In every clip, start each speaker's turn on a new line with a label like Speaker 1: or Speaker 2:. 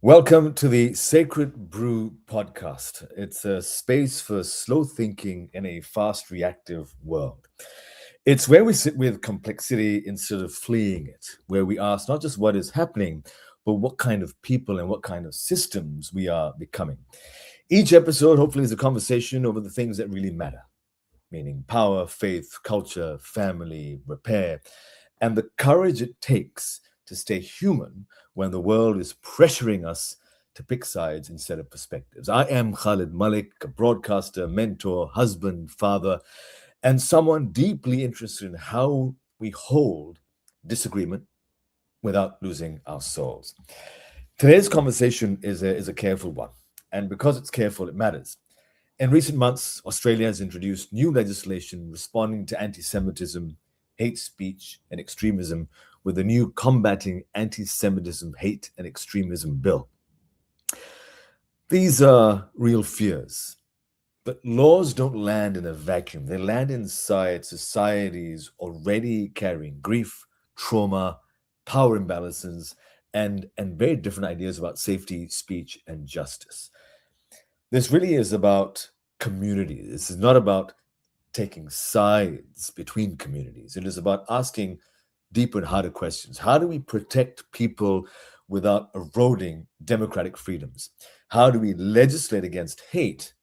Speaker 1: Welcome to the Sacred Brew podcast. It's a space for slow thinking in a fast reactive world. It's where we sit with complexity instead of fleeing it, where we ask not just what is happening, but what kind of people and what kind of systems we are becoming. Each episode, hopefully, is a conversation over the things that really matter, meaning power, faith, culture, family, repair, and the courage it takes to stay human when the world is pressuring us to pick sides instead of perspectives. I am Khalid Malik, a broadcaster, mentor, husband, father, and someone deeply interested in how we hold disagreement without losing our souls. Today's conversation is a careful one, and because it's careful, it matters. In recent months, Australia has introduced new legislation responding to anti-Semitism, hate speech, and extremism with the new Combating Anti-Semitism, Hate and Extremism Bill. These are real fears, but laws don't land in a vacuum. They land inside societies already carrying grief, trauma, power imbalances, and very different ideas about safety, speech, and justice. This really is about community. This is not about taking sides between communities. It is about asking deeper and harder questions. How do we protect people without eroding democratic freedoms? How do we legislate against hate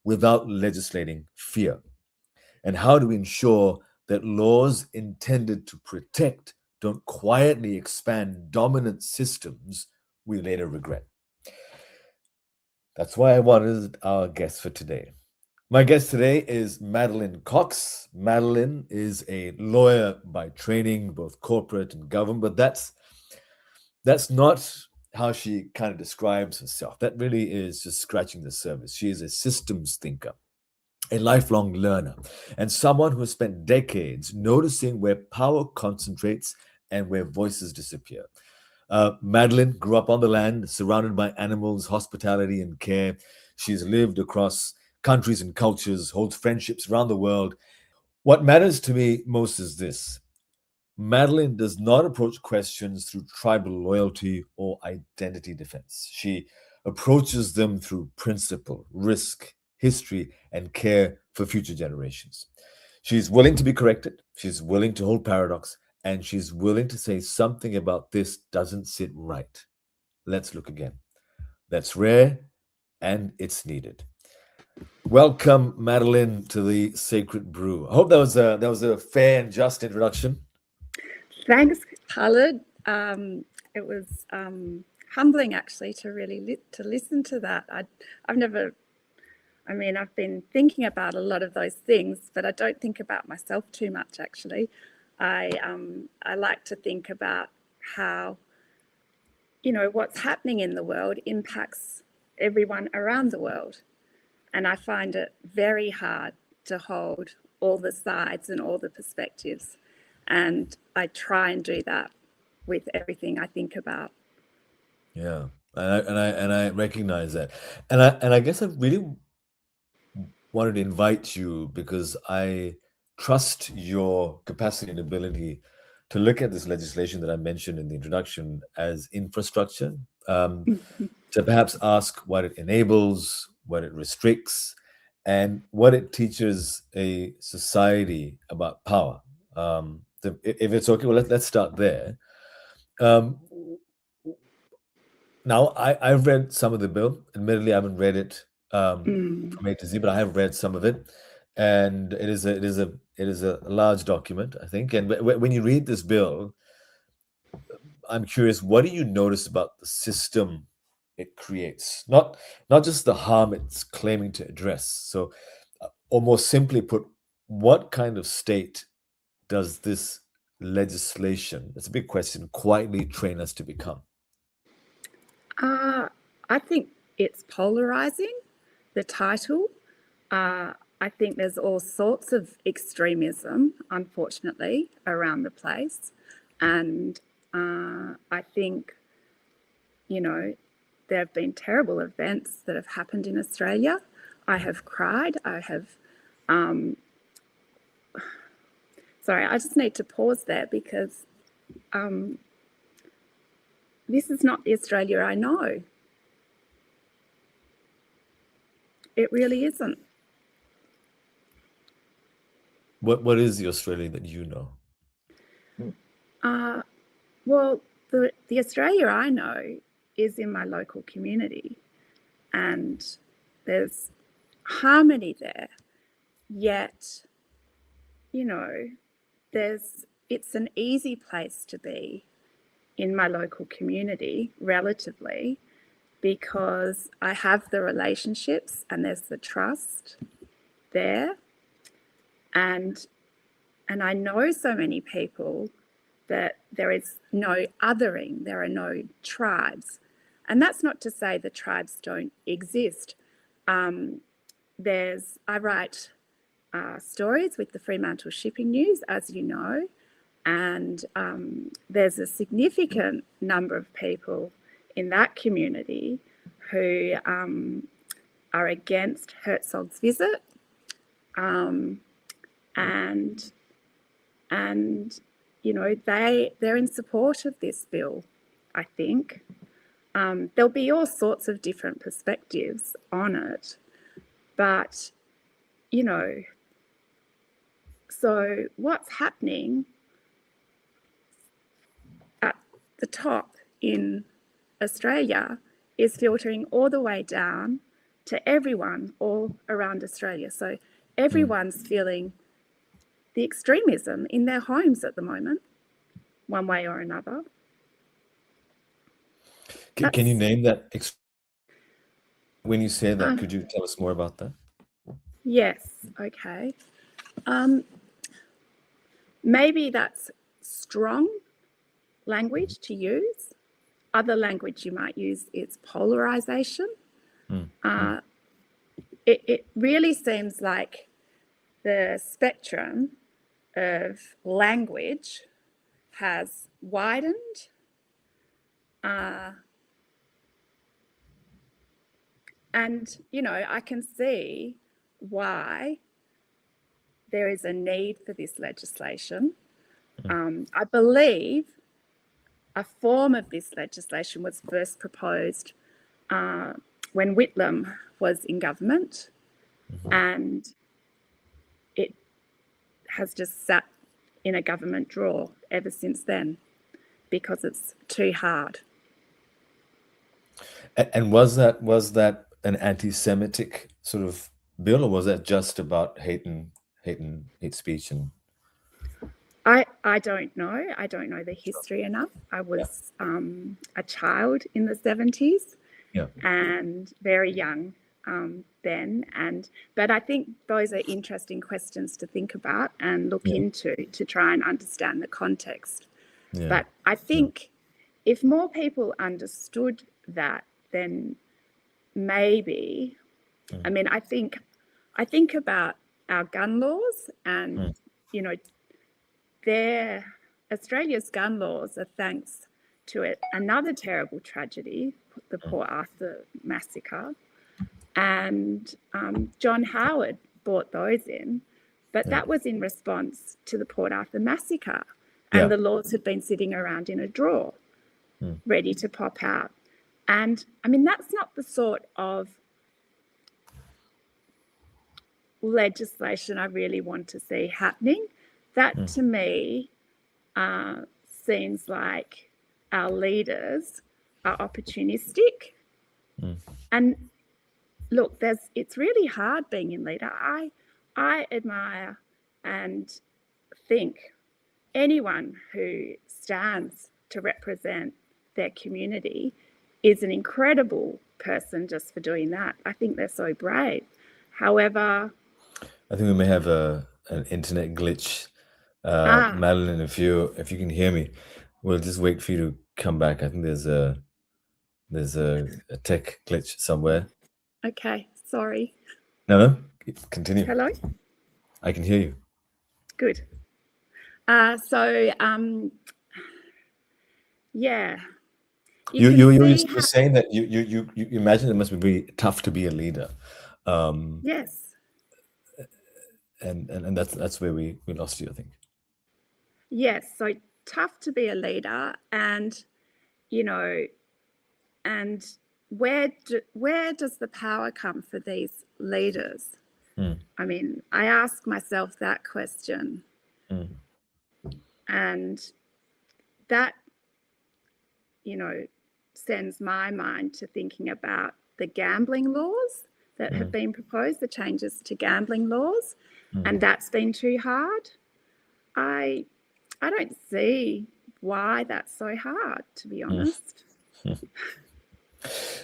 Speaker 1: without legislating fear? And how do we ensure that laws intended to protect don't quietly expand dominant systems we later regret? That's why I wanted our guest for today. My guest today is Madeline Cox. Madeline is a lawyer by training, both corporate and government, but that's not how she kind of describes herself. That really is just scratching the surface. She is a systems thinker, a lifelong learner, and someone who has spent decades noticing where power concentrates and where voices disappear. Madeline grew up on the land, surrounded by animals, hospitality, and care. She's lived across countries and cultures, holds friendships around the world. What matters to me most is this: Madeline does not approach questions through tribal loyalty or identity defense. She approaches them through principle, risk, history, and care for future generations. She's willing to be corrected, she's willing to hold paradox, and she's willing to say something about this doesn't sit right. Let's look again. That's rare and it's needed. Welcome, Madeline, to the Sacred Brew. I hope that was a fair and just introduction.
Speaker 2: Thanks, Khalid. It was humbling actually to to listen to that. I've never, I mean, I've been thinking about a lot of those things, but I don't think about myself too much actually. I like to think about how, what's happening in the world impacts everyone around the world. And I find it very hard to hold all the sides and all the perspectives. And I try and do that with everything I think about.
Speaker 1: Yeah, and I recognize that, and I guess I really wanted to invite you because I trust your capacity and ability to look at this legislation that I mentioned in the introduction as infrastructure, to perhaps ask what it enables, what it restricts, and what it teaches a society about power. If it's okay, well, let's start there. Um, Now, I've read some of the bill. Admittedly, I haven't read it
Speaker 2: Mm.
Speaker 1: from A to Z, but I have read some of it, and it is a large document, I think. And when you read this bill, I'm curious, what do you notice about the system it creates? Not just the harm it's claiming to address. So, or more simply put, what kind of state does this legislation, it's a big question, quietly train us to become?
Speaker 2: Uh, I think it's polarizing, the title. I think there's all sorts of extremism, unfortunately, around the place. And I think, you know, there have been terrible events that have happened in Australia. I have cried. Um, sorry, I just need to pause there because um, this is not the Australia I know. It really isn't.
Speaker 1: What is the Australia that you know?
Speaker 2: Well, the Australia I know is in my local community, and there's harmony there. Yet, you know, it's an easy place to be in my local community, relatively, because I have the relationships and there's the trust there, and I know so many people that there is no othering, there are no tribes. And that's not to say the tribes don't exist. I write stories with the Fremantle Shipping News, as you know, and there's a significant number of people in that community who are against Herzog's visit, and you know, they're in support of this bill, I think. There'll be all sorts of different perspectives on it, but, you know, so what's happening at the top in Australia is filtering all the way down to everyone all around Australia. So everyone's feeling the extremism in their homes at the moment, one way or another.
Speaker 1: Can you name that? When you say that, could you tell us more about that?
Speaker 2: Yes, okay. Maybe that's strong language to use. Other language you might use is polarization. It really seems like the spectrum of language has widened, and, you know, I can see why there is a need for this legislation. I believe a form of this legislation was first proposed when Whitlam was in government, and it has just sat in a government drawer ever since then because it's too hard.
Speaker 1: And was that an anti-Semitic sort of bill, or was that just about hate speech? And
Speaker 2: I don't know. I don't know the history enough. I was a child in the 70s, and very young then. But I think those are interesting questions to think about and look into to try and understand the context. But I think if more people understood that, then maybe, I mean, I think about our gun laws, and, you know, Australia's gun laws are thanks to another terrible tragedy, the Port Arthur massacre. And John Howard brought those in, but that was in response to the Port Arthur massacre. And the laws had been sitting around in a drawer, ready to pop out. And I mean, that's not the sort of legislation I really want to see happening. That to me seems like our leaders are opportunistic. And look, it's really hard being a leader. I admire and think anyone who stands to represent their community is an incredible person just for doing that. I think they're so brave. However,
Speaker 1: I think we may have an internet glitch. Madeline, if you can hear me, we'll just wait for you to come back. I think there's a tech glitch somewhere.
Speaker 2: Okay, sorry.
Speaker 1: No, continue.
Speaker 2: Hello?
Speaker 1: I can hear you.
Speaker 2: Good. Yeah.
Speaker 1: You're saying that you imagine it must be very tough to be a leader.
Speaker 2: Yes.
Speaker 1: And that's where we lost you, I think.
Speaker 2: Yes, so tough to be a leader, and, you know, and where does the power come for these leaders?
Speaker 1: Mm.
Speaker 2: I mean, I ask myself that question,
Speaker 1: Mm.
Speaker 2: and that, sends my mind to thinking about the gambling laws that have
Speaker 1: Mm.
Speaker 2: been proposed, the changes to gambling laws,
Speaker 1: Mm.
Speaker 2: and that's been too hard. I don't see why that's so hard, to be
Speaker 1: Mm.
Speaker 2: honest.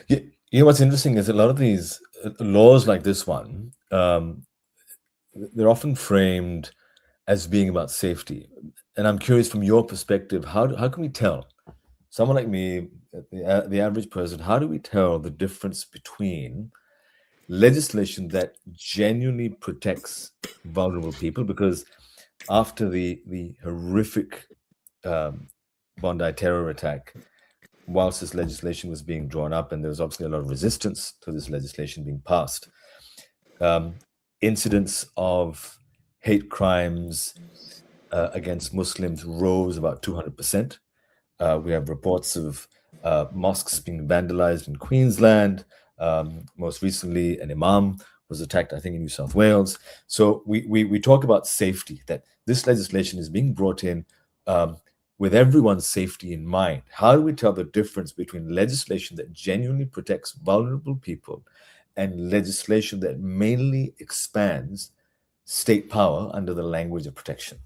Speaker 1: You know what's interesting is a lot of these laws like this one, they're often framed as being about safety. And I'm curious, from your perspective, how can we tell, someone like me, the average person, how do we tell the difference between legislation that genuinely protects vulnerable people? Because after the horrific Bondi terror attack, whilst this legislation was being drawn up, and there was obviously a lot of resistance to this legislation being passed, incidents of hate crimes against Muslims rose about 200%. We have reports of mosques being vandalized in Queensland. Most recently, an imam was attacked, I think, in New South Wales. So we talk about safety, that this legislation is being brought in with everyone's safety in mind. How do we tell the difference between legislation that genuinely protects vulnerable people and legislation that mainly expands state power under the language of protection?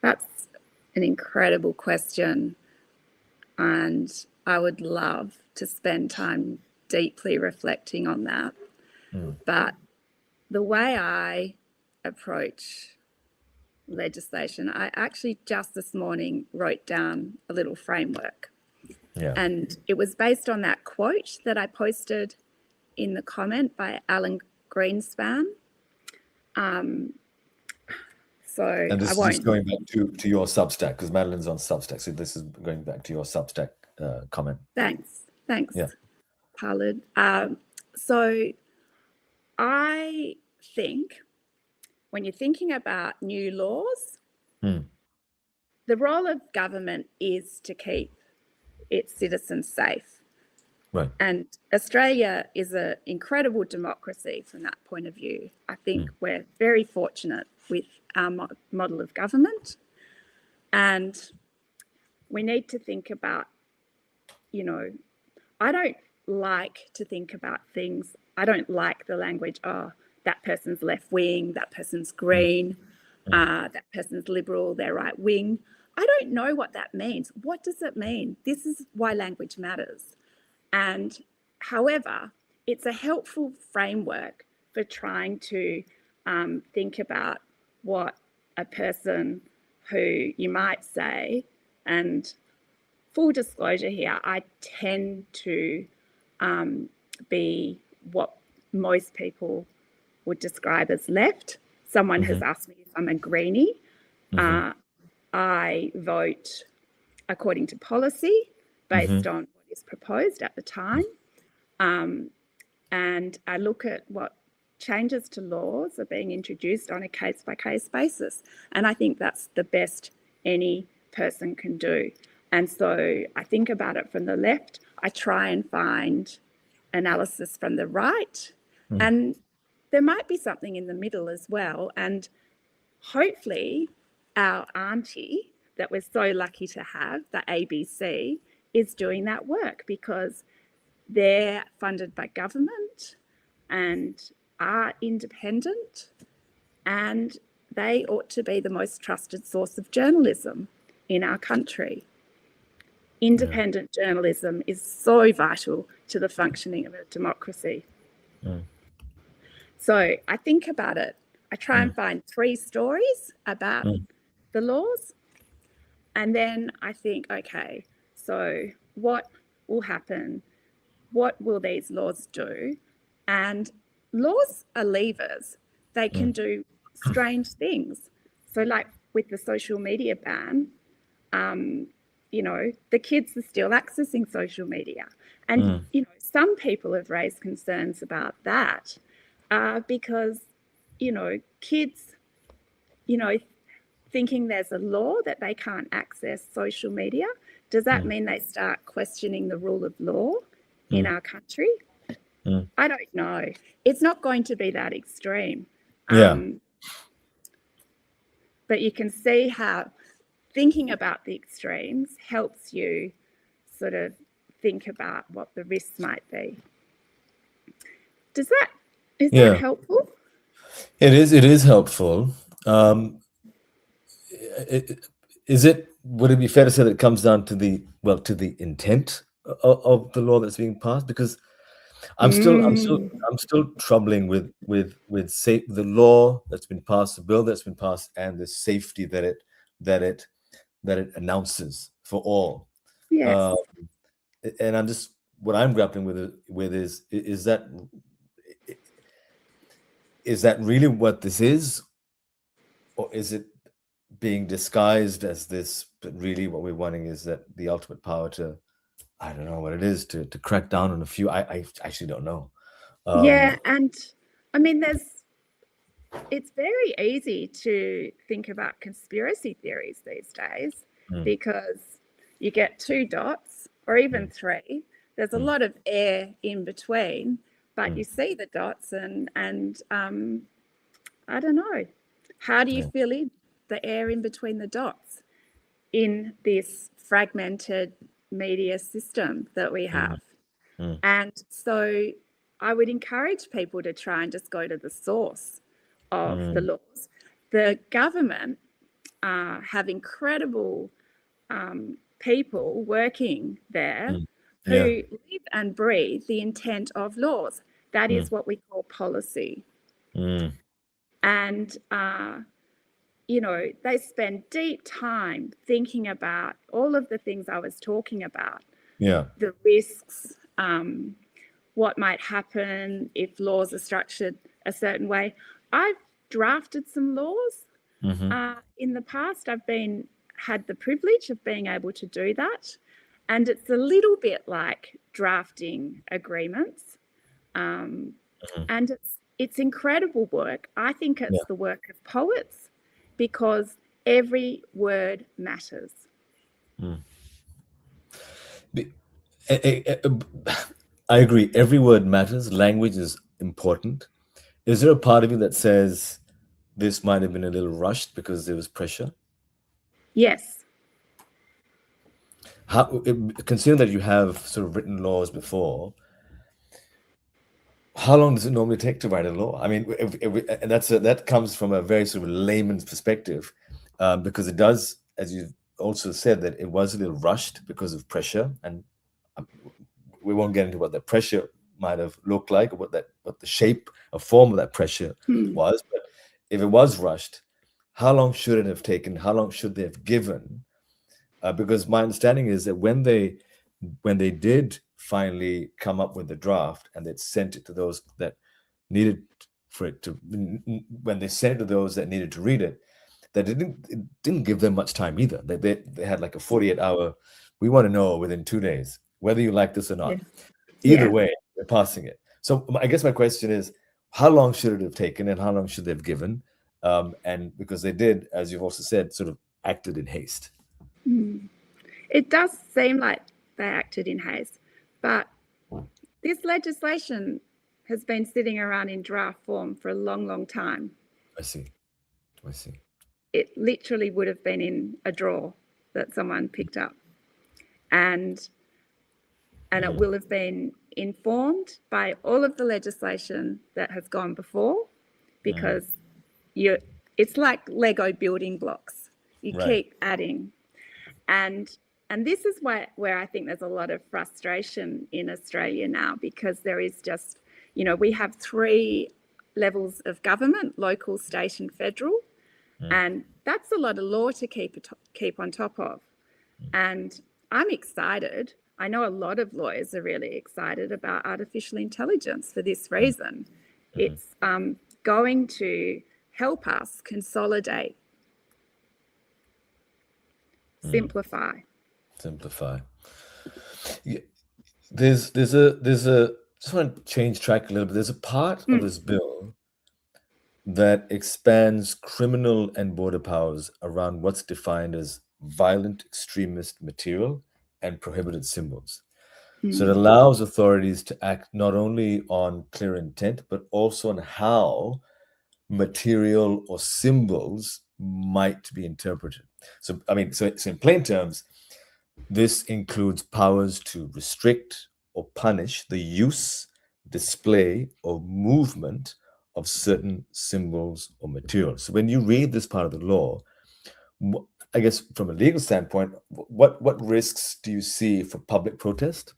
Speaker 2: That's an incredible question, and I would love to spend time deeply reflecting on that. But the way I approach legislation, I actually just this morning wrote down a little framework.
Speaker 1: Yeah.
Speaker 2: And it was based on that quote that I posted in the comment by Alan Greenspan. So
Speaker 1: And
Speaker 2: I
Speaker 1: this is just
Speaker 2: won't.
Speaker 1: going back to your Substack, because Madeline's on Substack. So this is going back to your Substack comment.
Speaker 2: Thanks,
Speaker 1: Yeah.
Speaker 2: Khalid. So I think when you're thinking about new laws, the role of government is to keep its citizens safe.
Speaker 1: Right.
Speaker 2: And Australia is an incredible democracy from that point of view. I think we're very fortunate with our model of government. And we need to think about, I don't like to think about things. I don't like the language, oh, that person's left wing, that person's green, that person's liberal, they're right wing. I don't know what that means. What does it mean? This is why language matters. And however, it's a helpful framework for trying to think about what a person who you might say, and full disclosure here, I tend to be what most people would describe as left. Someone has asked me if I'm a greenie. I vote according to policy based on what is proposed at the time. And I look at what changes to laws are being introduced on a case-by-case basis. And I think that's the best any person can do. And so I think about it from the left. I try and find analysis from the right. And there might be something in the middle as well. And hopefully our auntie that we're so lucky to have, the ABC, is doing that work, because they're funded by government and are independent, and they ought to be the most trusted source of journalism in our country. Independent journalism is so vital to the functioning of a democracy. So I think about it. I try and find 3 stories about the laws, and then I think, okay, so what will happen? What will these laws do? And laws are levers. They can do strange things. So like with the social media ban, the kids are still accessing social media. And, some people have raised concerns about that because, kids, thinking there's a law that they can't access social media, does that mean they start questioning the rule of law in our country? I don't know. It's not going to be that extreme.
Speaker 1: Yeah.
Speaker 2: But you can see how thinking about the extremes helps you sort of think about what the risks might be. Is that helpful?
Speaker 1: It is helpful. Would it be fair to say that it comes down to the intent of the law that's being passed? Because I'm still troubling with the law that's been passed, the bill that's been passed, and the safety that it announces for all.
Speaker 2: Yes.
Speaker 1: And what I'm grappling with is that really what this is, or is it being disguised as this? But really, what we're wanting is that the ultimate power to, I don't know what it is, to crack down on a few. I actually don't know.
Speaker 2: Yeah, and I mean, it's very easy to think about conspiracy theories these days because you get 2 dots or even 3. There's a lot of air in between, but you see the dots and I don't know. How do you fill in the air in between the dots in this fragmented media system that we have? And so I would encourage people to try and just go to the source of the laws. The government have incredible people working there who live and breathe the intent of laws. That is what we call policy. And, they spend deep time thinking about all of the things I was talking about.
Speaker 1: Yeah.
Speaker 2: The risks, what might happen if laws are structured a certain way. I've drafted some laws in the past. I've had the privilege of being able to do that, and it's a little bit like drafting agreements, and it's incredible work. I think it's the work of poets because every word matters.
Speaker 1: I agree. Every word matters. Language is important. Is there a part of you that says this might have been a little rushed because there was pressure?
Speaker 2: Yes.
Speaker 1: Considering that you have sort of written laws before, how long does it normally take to write a law? I mean, and that comes from a very sort of layman's perspective, because it does, as you also said, that it was a little rushed because of pressure, and we won't get into what the pressure might have looked like, or what the shape or form of that pressure was. But if it was rushed, how long should it have taken? How long should they have given? Because my understanding is that when they did finally come up with the draft and they'd sent it to those that needed for it to, when they sent it to those that needed to read it, that it didn't give them much time either. They had like a 48-hour, we want to know within 2 days whether you like this or not. Either way, they're passing it. So I guess my question is, how long should it have taken and how long should they have given? And because they did, as you've also said, sort of acted in haste.
Speaker 2: It does seem like they acted in haste, but this legislation has been sitting around in draft form for a long, long time.
Speaker 1: I see.
Speaker 2: It literally would have been in a drawer that someone picked up, and it will have been informed by all of the legislation that has gone before, because it's like Lego building blocks. You keep adding. And this is where I think there's a lot of frustration in Australia now, because there is just, we have 3 levels of government: local, state and federal. And that's a lot of law to keep on top of. And I'm excited. I know a lot of lawyers are really excited about artificial intelligence for this reason. It's going to help us consolidate, simplify.
Speaker 1: Yeah, there's a just want to change track a little bit. There's a part of this bill that expands criminal and border powers around what's defined as violent extremist material and prohibited symbols. So it allows authorities to act not only on clear intent, but also on how material or symbols might be interpreted. So, I mean, so in plain terms, this includes powers to restrict or punish the use, display, or movement of certain symbols or materials. So when you read this part of the law, I guess from a legal standpoint, what risks do you see for public protest?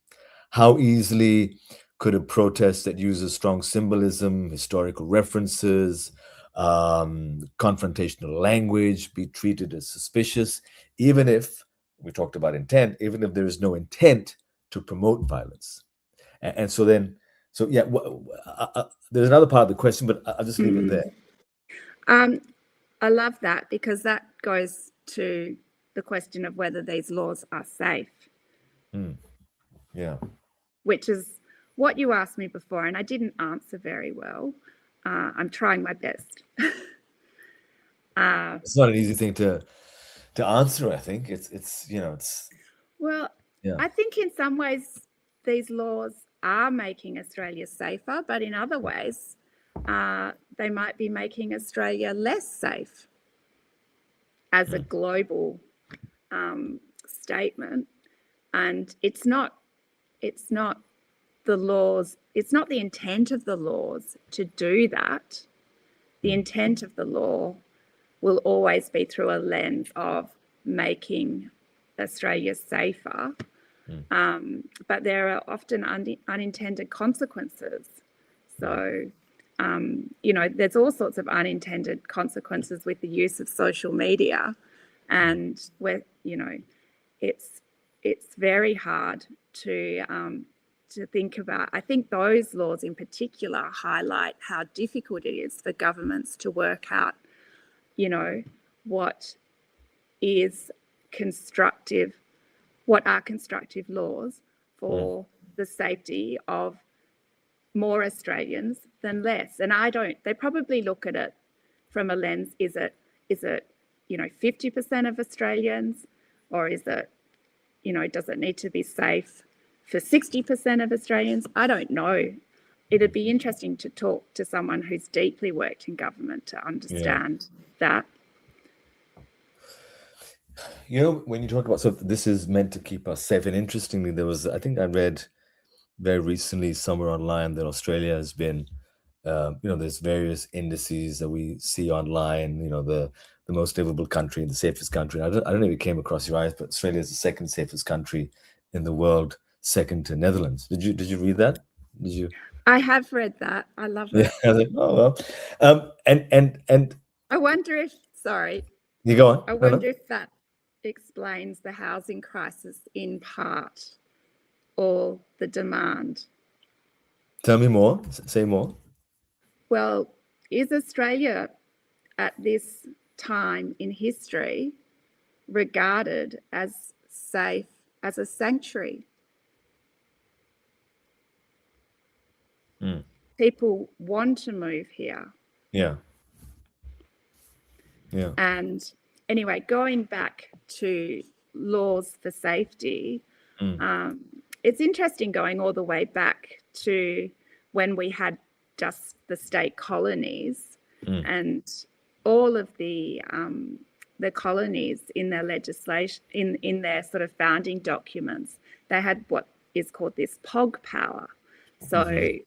Speaker 1: How easily could a protest that uses strong symbolism, historical references, confrontational language be treated as suspicious, even if we talked about intent, even if there is no intent to promote violence? And so then, so yeah, there's another part of the question, but I'll just leave it there.
Speaker 2: I love that, because that goes to the question of whether these laws are safe.
Speaker 1: Yeah.
Speaker 2: Which is what you asked me before, and I didn't answer very well. I'm trying my best.
Speaker 1: It's not an easy thing to answer. I think it's
Speaker 2: Well,
Speaker 1: yeah.
Speaker 2: I think in some ways these laws are making Australia safer, but in other ways they might be making Australia less safe as a global statement. And it's not the laws, it's not the intent of the laws to do that. The intent of the law will always be through a lens of making Australia safer. But there are often unintended consequences. So, there's all sorts of unintended consequences with the use of social media, and where, it's very hard to think about. I think those laws in particular highlight how difficult it is for governments to work out, what is constructive, what are constructive laws for the safety of more Australians than less. And they probably look at it from a lens, is it 50% of Australians, or is it, does it need to be safe for 60% of Australians? I don't know. It'd be interesting to talk to someone who's deeply worked in government to understand that.
Speaker 1: When you talk about, so this is meant to keep us safe. And interestingly, I think I read very recently somewhere online that Australia has been, there's various indices that we see online, the most livable country, the safest country. I don't know if it came across your eyes, but Australia is the second safest country in the world, second to Netherlands. Did you read that? Did you?
Speaker 2: I have read that. I love it.
Speaker 1: I was like, oh well. And
Speaker 2: I wonder if, sorry,
Speaker 1: you go on.
Speaker 2: I wonder if that explains the housing crisis in part, or the demand.
Speaker 1: Tell me more. Say more.
Speaker 2: Well, is Australia at this time in history regarded as safe, as a sanctuary? People want to move here.
Speaker 1: Yeah.
Speaker 2: And anyway, going back to laws for safety, it's interesting going all the way back to when we had just the state colonies, and all of the colonies in their legislation, in their sort of founding documents, they had what is called this POG power. So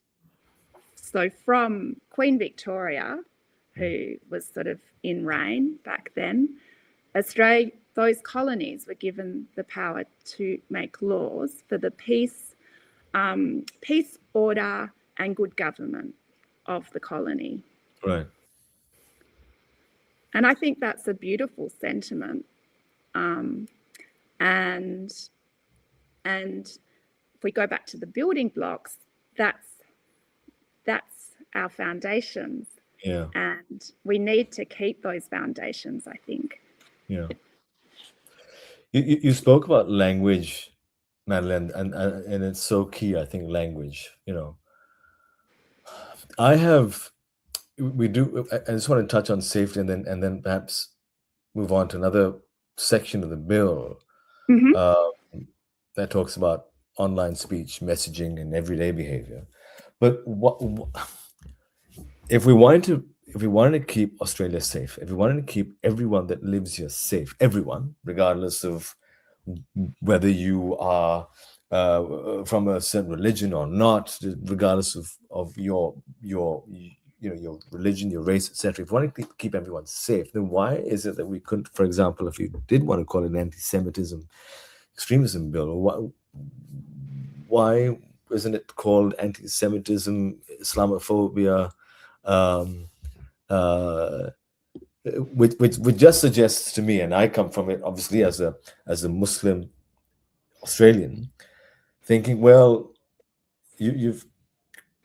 Speaker 2: from Queen Victoria, who was sort of in reign back then, those colonies were given the power to make laws for the peace, order, and good government of the colony.
Speaker 1: Right.
Speaker 2: And I think that's a beautiful sentiment. And if we go back to the building blocks, that's our foundations.
Speaker 1: Yeah.
Speaker 2: And we need to keep those foundations, I think.
Speaker 1: Yeah. You spoke about language, Madeline, and it's so key, I think, language. I have we do. I just want to touch on safety, and then perhaps move on to another section of the bill
Speaker 2: Mm-hmm.
Speaker 1: that talks about online speech, messaging, and everyday behavior. But if we wanted to keep Australia safe, if we wanted to keep everyone that lives here safe, everyone, regardless of whether you are from a certain religion or not, regardless of your religion, your race, etc. If we want to keep everyone safe, then why is it that we couldn't, for example, if you did want to call it an anti-Semitism, extremism bill, why isn't it called anti-Semitism, Islamophobia? Um, uh, which just suggests to me, and I come from it obviously as a Muslim Australian, thinking, well, you've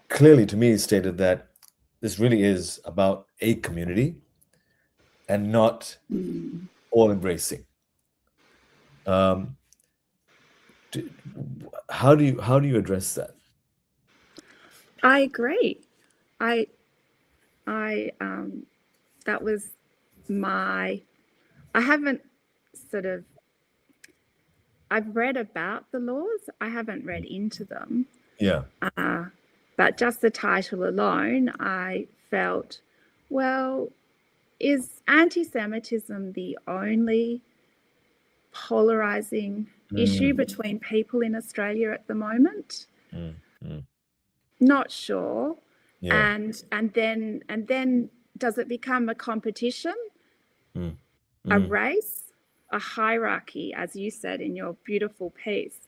Speaker 1: clearly to me stated that this really is about a community and not all embracing. How do you address that?
Speaker 2: I agree. I that was my. I haven't sort of. I've read about the laws. I haven't read into them.
Speaker 1: Yeah.
Speaker 2: But just the title alone, I felt, well, is anti-Semitism the only polarizing issue between people in Australia at the moment? Not sure.
Speaker 1: Yeah.
Speaker 2: And then does it become a competition, a race, a hierarchy, as you said in your beautiful piece,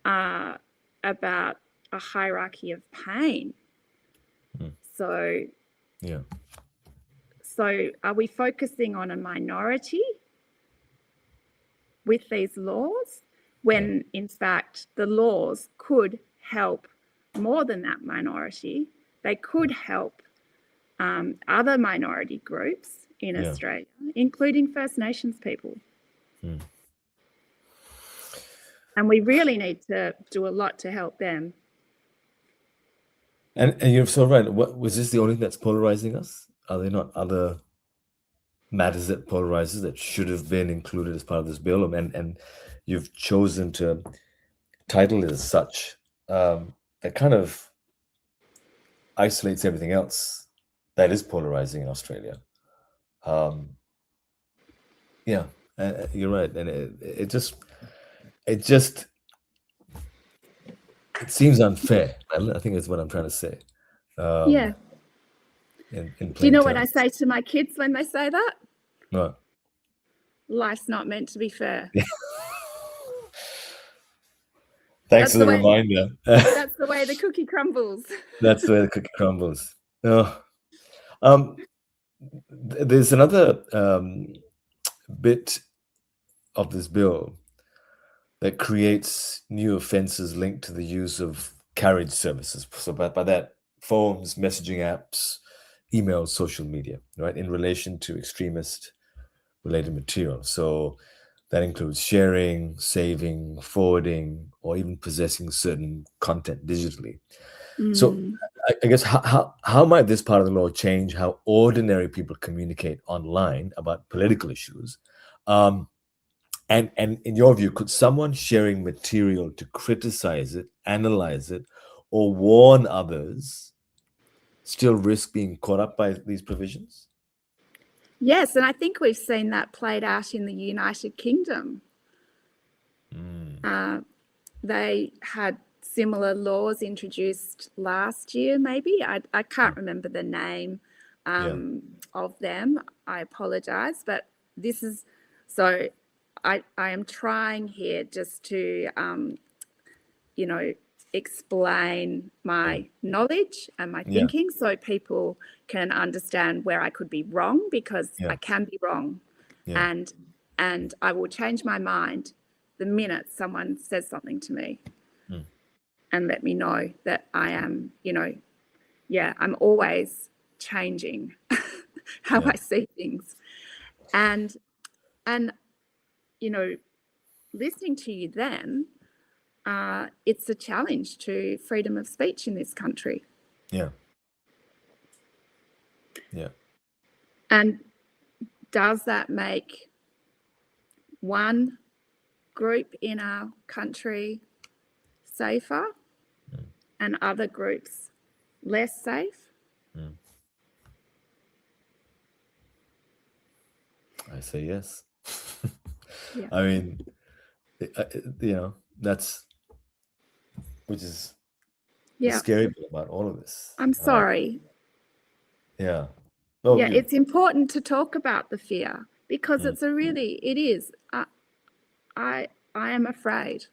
Speaker 2: about a hierarchy of pain? So
Speaker 1: Yeah.
Speaker 2: So are we focusing on a minority with these laws when in fact the laws could help more than that minority? They could help other minority groups in Australia, including First Nations people. And we really need to do a lot to help them.
Speaker 1: And you're so right. What was this the only thing that's polarizing us? Are there not other matters that polarizes that should have been included as part of this bill? And you've chosen to title it as such. That kind of isolates everything else that is polarizing in Australia. Yeah, you're right, and it seems unfair. I think that's what I'm trying to say.
Speaker 2: Yeah.
Speaker 1: In
Speaker 2: Do you
Speaker 1: plain
Speaker 2: know
Speaker 1: terms.
Speaker 2: what I say to my kids when they say that?
Speaker 1: No.
Speaker 2: Life's not meant to be fair.
Speaker 1: Thanks for the reminder.
Speaker 2: That's the way the cookie crumbles.
Speaker 1: That's the way the cookie crumbles. No. There's another bit of this bill that creates new offenses linked to the use of carriage services. So by that, phones, messaging apps, emails, social media, right, in relation to extremist related material. So that includes sharing, saving, forwarding, or even possessing certain content digitally. So I guess how might this part of the law change how ordinary people communicate online about political issues? And in your view, could someone sharing material to criticize it, analyze it, or warn others still risk being caught up by these provisions?
Speaker 2: Yes, and I think we've seen that played out in the United Kingdom. They had similar laws introduced last year, maybe. I can't remember the name of them. I apologize, but this is so. I am trying here just to, explain my knowledge and my thinking so people can understand where I could be wrong, because I can be wrong. And I will change my mind the minute someone says something to me and let me know that I am, I'm always changing how I see things. And listening to you then, it's a challenge to freedom of speech in this country.
Speaker 1: Yeah. Yeah.
Speaker 2: And does that make one group in our country safer and other groups less safe?
Speaker 1: I say yes.
Speaker 2: Yeah.
Speaker 1: I mean, that's which is the
Speaker 2: Yeah.
Speaker 1: scary bit about all of this.
Speaker 2: I'm sorry.
Speaker 1: Yeah. Oh,
Speaker 2: Yeah, it's important to talk about the fear because it is. I am afraid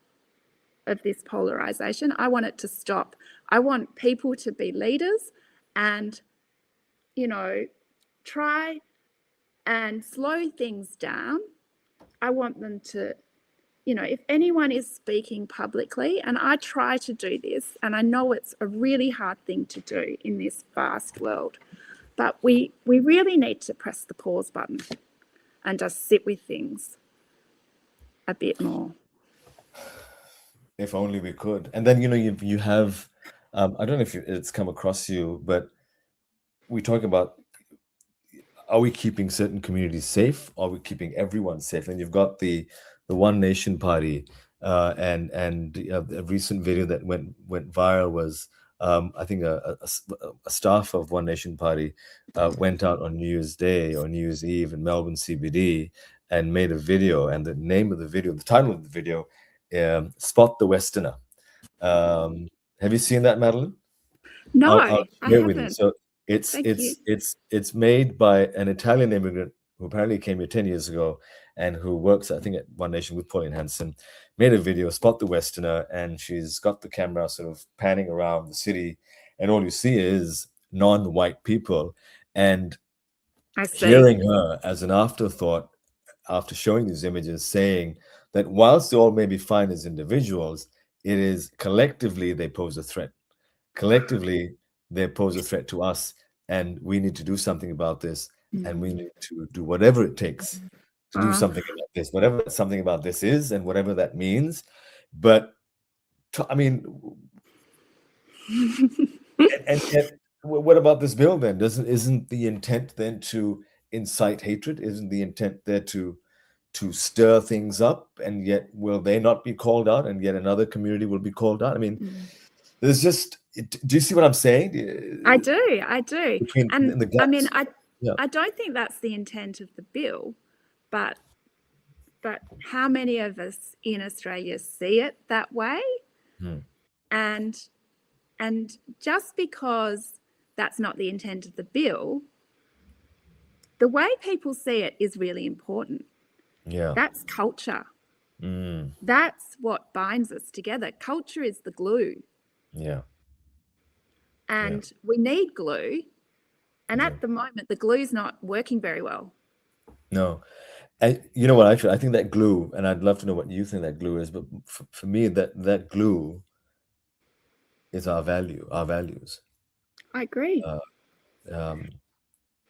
Speaker 2: of this polarization. I want it to stop. I want people to be leaders and, try and slow things down. I want them to, if anyone is speaking publicly, and I try to do this, and I know it's a really hard thing to do in this fast world, but we really need to press the pause button and just sit with things a bit more.
Speaker 1: if only we could. And then you have, I don't know if it's come across you, but we talk about, are we keeping certain communities safe? Are we keeping everyone safe? And you've got the One Nation Party, and a recent video that went viral was, I think a staff of One Nation Party went out on New Year's Day or New Year's Eve in Melbourne CBD and made a video, and the name of the video, the title of the video, "Spot the Westerner." Have you seen that, Madeline?
Speaker 2: No,
Speaker 1: I'll
Speaker 2: I
Speaker 1: share it with you.
Speaker 2: haven't.
Speaker 1: So it's
Speaker 2: Thank you.
Speaker 1: it's made by an Italian immigrant who apparently came here 10 years ago and who works, I think, at One Nation with Pauline Hanson. Made a video, "Spot the Westerner," and she's got the camera sort of panning around the city, and all you see is non-white people. And
Speaker 2: I see.
Speaker 1: hearing her as an afterthought after showing these images, saying that whilst they all may be fine as individuals, it is collectively they pose a threat. Collectively, they pose a threat to us, and we need to do something about this, and we need to do whatever it takes to do something about this, whatever that something about this is, and whatever that means. But I mean, and yet, what about this bill then? Isn't the intent then to incite hatred? Isn't the intent there to stir things up? And yet, will they not be called out? And yet another community will be called out? I mean, there's just, do you see what I'm saying?
Speaker 2: I do.
Speaker 1: Between
Speaker 2: And
Speaker 1: the gaps.
Speaker 2: I mean,
Speaker 1: Yeah.
Speaker 2: I don't think that's the intent of the bill, but how many of us in Australia see it that way? And just because that's not the intent of the bill, the way people see it is really important.
Speaker 1: Yeah.
Speaker 2: That's culture. That's what binds us together. Culture is the glue.
Speaker 1: Yeah.
Speaker 2: And we need glue. And at the moment, the glue's not working very well.
Speaker 1: No. You know what, actually, I think that glue, and I'd love to know what you think that glue is, but for me, that glue is our values.
Speaker 2: I agree.
Speaker 1: Yeah.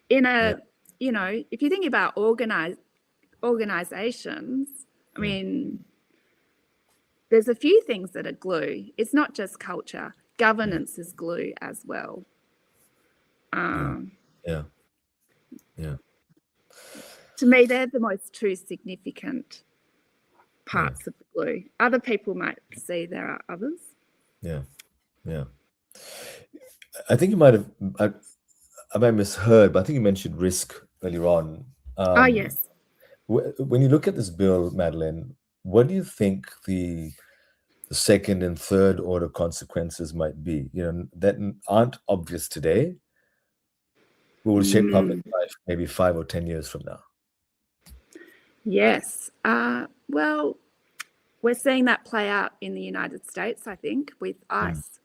Speaker 2: If you think about organizations, I mean, there's a few things that are glue. It's not just culture. Governance is glue as well.
Speaker 1: Yeah.
Speaker 2: To me, they're the most two significant parts of the glue. Other people might see there are others.
Speaker 1: Yeah. I think you might have, I might have misheard, but I think you mentioned risk earlier on.
Speaker 2: Oh, yes.
Speaker 1: When you look at this bill, Madeline, what do you think the second and third order consequences might be? That aren't obvious today, but will shape public life maybe 5 or 10 years from now.
Speaker 2: Yes. Well, we're seeing that play out in the United States, I think, with ICE.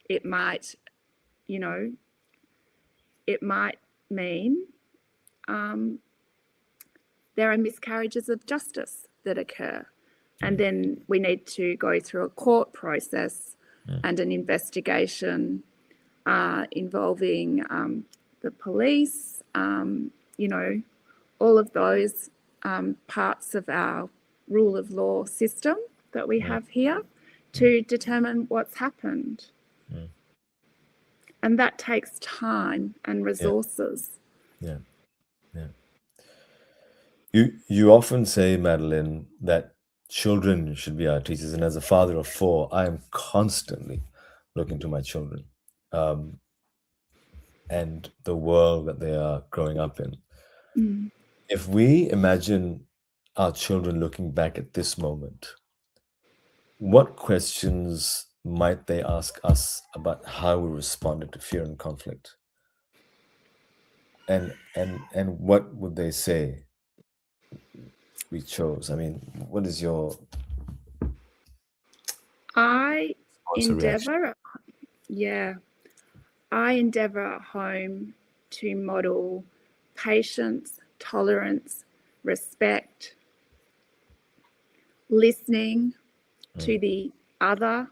Speaker 2: It might mean there are miscarriages of justice that occur. And then we need to go through a court process and an investigation involving the police, all of those parts of our rule of law system that we have here to determine what's happened. And that takes time and resources.
Speaker 1: Yeah. Yeah. You often say, Madeline, that children should be our teachers. And as a father of 4, I am constantly looking to my children, and the world that they are growing up in.
Speaker 2: Mm.
Speaker 1: If we imagine our children looking back at this moment, what questions might they ask us about how we responded to fear and conflict? And what would they say we chose? I mean, what is your
Speaker 2: I
Speaker 1: also reaction?
Speaker 2: endeavour, I endeavour at home to model patience, tolerance, respect, listening to the other.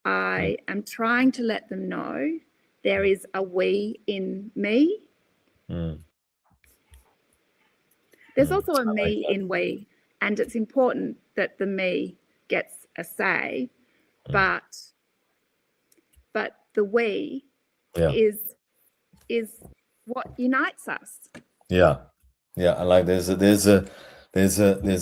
Speaker 2: I am trying to let them know there is a we in me. There's also a me in we, and it's important that the me gets a say, but the we
Speaker 1: Yeah.
Speaker 2: is what unites us.
Speaker 1: Yeah. Yeah. I like there's a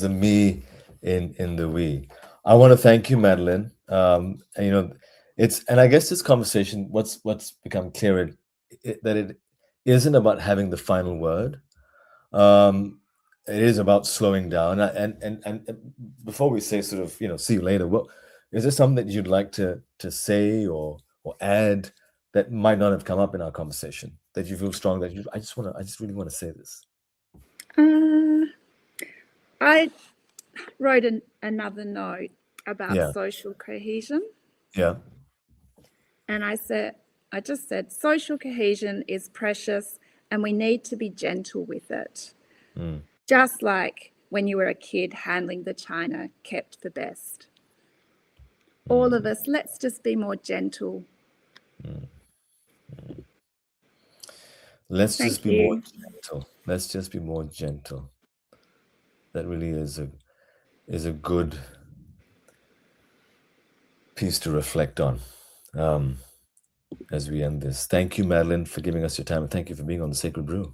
Speaker 1: me in the we. I want to thank you, Madeline. And, and I guess this conversation, what's become clear, that it isn't about having the final word. It is about slowing down. And before we say sort of, see you later, what is there something that you'd like to say or add that might not have come up in our conversation that you feel strong that I just really want to say this?
Speaker 2: I wrote another note about
Speaker 1: Yeah.
Speaker 2: social cohesion.
Speaker 1: Yeah.
Speaker 2: And I just said, social cohesion is precious and we need to be gentle with it. Just like when you were a kid handling the china kept the best. All of us, let's just be more gentle.
Speaker 1: Let's
Speaker 2: Thank
Speaker 1: just be more
Speaker 2: you.
Speaker 1: gentle. Let's just be more gentle. That really is a good piece to reflect on as we end this. Thank you, Madeline, for giving us your time, and thank you for being on the Sacred Brew.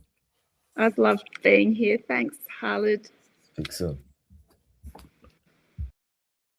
Speaker 2: I've loved being here. Thanks, Khalid.
Speaker 1: Speak soon.